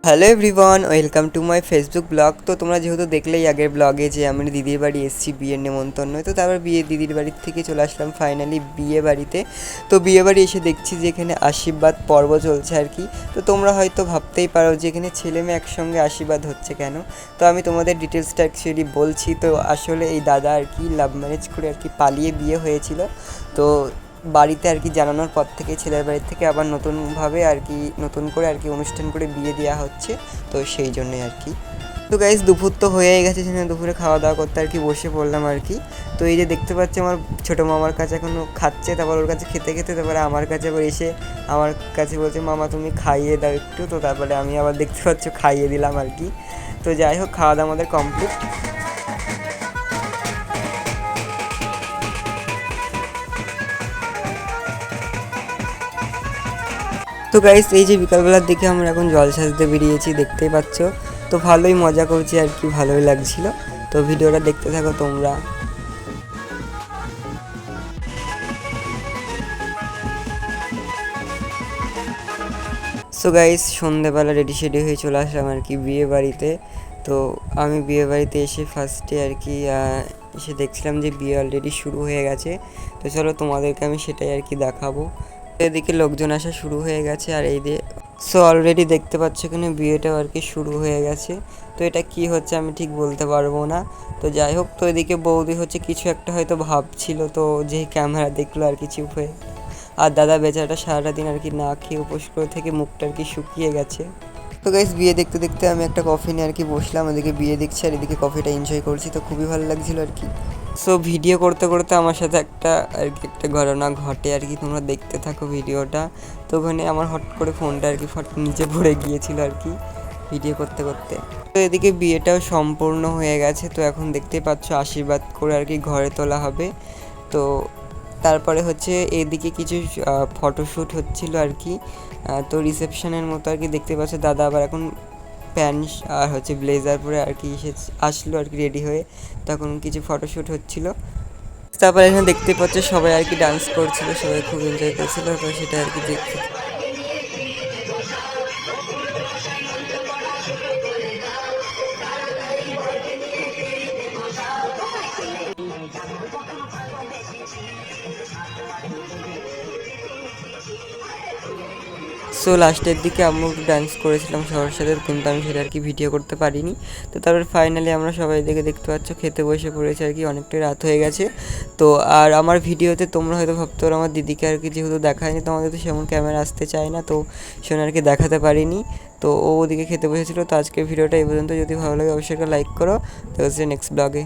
Hello everyone, welcome to my Facebook blog. তো তোমরা যেহেতু দেখলেই আগের ব্লগে যে আমি দিদির বাড়ি এসেছি বিয়ের নেমন্তন্ন, তো তারপর দিদির বাড়ির থেকে চলে আসলাম ফাইনালি বিয়ে বাড়িতে। তো বিয়ে বাড়ি এসে দেখছি যে এখানে আশীর্বাদ পর্ব চলছে আর কি। তো তোমরা হয়তো ভাবতেই পারো যে এখানে ছেলে মেয়ে একসঙ্গে আশীর্বাদ হচ্ছে কেন। তো আমি তোমাদের ডিটেলসটা অ্যাকচুয়ালি বলছি। তো আসলে এই দাদা আর কি লাভ ম্যারেজ করে আর কি পালিয়ে বিয়ে হয়েছিল। তো বাড়িতে আর কি জানানোর পর থেকে ছেলের বাড়ির থেকে আবার নতুনভাবে আর কি নতুন করে আর কি অনুষ্ঠান করে বিয়ে দেওয়া হচ্ছে। তো সেই জন্যই আর কি। তো গাইস দুপুর তো হয়েই গেছে, সেখানে দুপুরে খাওয়া দাওয়া করতে আর কি বসে পড়লাম আর কি। তো এই যে দেখতে পাচ্ছি আমার ছোটো মামার কাছে এখনও খাচ্ছে, তারপর ওর কাছে খেতে খেতে তারপরে আমার কাছে আবার এসে আমার কাছে বলছে মামা তুমি খাইয়ে দাও একটু। তো তারপরে আমি আবার দেখতে পাচ্ছ খাইয়ে দিলাম আর কি। তো যাই হোক, খাওয়া দাওয়া আমাদের কমপ্লিট। তো গাইস এই যে বিকালবেলার দিকে আমরা এখন জল সাজতে বেরিয়েছি, দেখতেই পাচ্ছ। তো ভালোই মজা করছি আর কি, ভালোই লাগছিল। তো ভিডিওটা দেখতে থাকো তোমরা। সো গাইস সন্ধেবেলা রেডি শেডি হয়ে চলে আসলাম আর কি বিয়ে বাড়িতে। তো আমি বিয়ে বাড়িতে এসে ফার্স্টে আর কি এসে দেখছিলাম যে বিয়ে অলরেডি শুরু হয়ে গেছে। তো চলো তোমাদেরকে আমি সেটাই আর কি দেখাবো। এদিকে লোকজন আসা শুরু হয়ে গেছে আর এই দিয়ে সো অলরেডি দেখতে পাচ্ছ এখানে বিয়েটাও আর কি শুরু হয়ে গেছে। তো এটা কি হচ্ছে আমি ঠিক বলতে পারবো না। তো যাই হোক, তো এদিকে বৌদি হচ্ছে কিছু একটা হয়তো ভাবছিল, তো যেই ক্যামেরা দেখলো আর কি চুপ হয়ে। আর দাদা বেচারাটা সারাটা দিন আর কি না খেয়ে উপোস করে থেকে মুখটা আর কি শুকিয়ে গেছে। তো গাইস বিয়ে দেখতে দেখতে আমি একটা কফি নিয়ে আর কি বসলাম, ওদিকে বিয়ে দেখছি আর এদিকে কফিটা এনজয় করছি। তো খুবই ভালো লাগছিল আর কি। সো ভিডিও করতে করতে আমার সাথে একটা আর কি একটা ঘটনা ঘটে আর কি, তোমরা দেখতে থাকো ভিডিওটা। তো ওখানে আমার হট করে ফোনটা আর কি নিচে পড়ে গিয়েছিল আর কি ভিডিও করতে করতে। তো এদিকে বিয়েটাও সম্পূর্ণ হয়ে গেছে। তো এখন দেখতেই পাচ্ছ আশীর্বাদ করে আর কি ঘরে তোলা হবে। তো তারপরে হচ্ছে এদিকে কিছু ফটোশ্যুট হচ্ছিল আর কি। তো রিসেপশনের মতো আর কি দেখতে পাচ্ছ দাদা আবার এখন প্যান্ট আর হচ্ছে ব্লেজার পরে আর কি আসলো আর কি রেডি হয়ে। তখন কিছু ফটোশ্যুট হচ্ছিল। তারপরে এখানে দেখতে পাচ্ছ সবাই আর কি ডান্স করছিল, সবাই খুব এনজয় করছিল। তো সেটা আর কি দেখতে। সো লাস্টের দিকে আম্মু একটু ডান্স করেছিলাম সবার সাথে, কিন্তু আমি সেটা আর কি ভিডিও করতে পারিনি। তো তারপরে ফাইনালি আমরা সবাই দেখতে পাচ্ছ খেতে বসে পড়েছি আর কি, অনেকটাই রাত হয়ে গেছে। তো আর আমার ভিডিওতে তোমরা হয়তো ভাবতে পারো আমার দিদিকে আর কি যেহেতু দেখায়নি, তো আমাদের তো সেমন ক্যামেরা আসতে চায় না, তো সেখানে আর কি দেখাতে পারিনি। তো ও ওদিকে খেতে বসেছিলো। তো আজকের ভিডিওটা এই পর্যন্ত। যদি ভালো লাগে অবশ্যই একটা লাইক করো। তো হচ্ছে নেক্সট ব্লগে।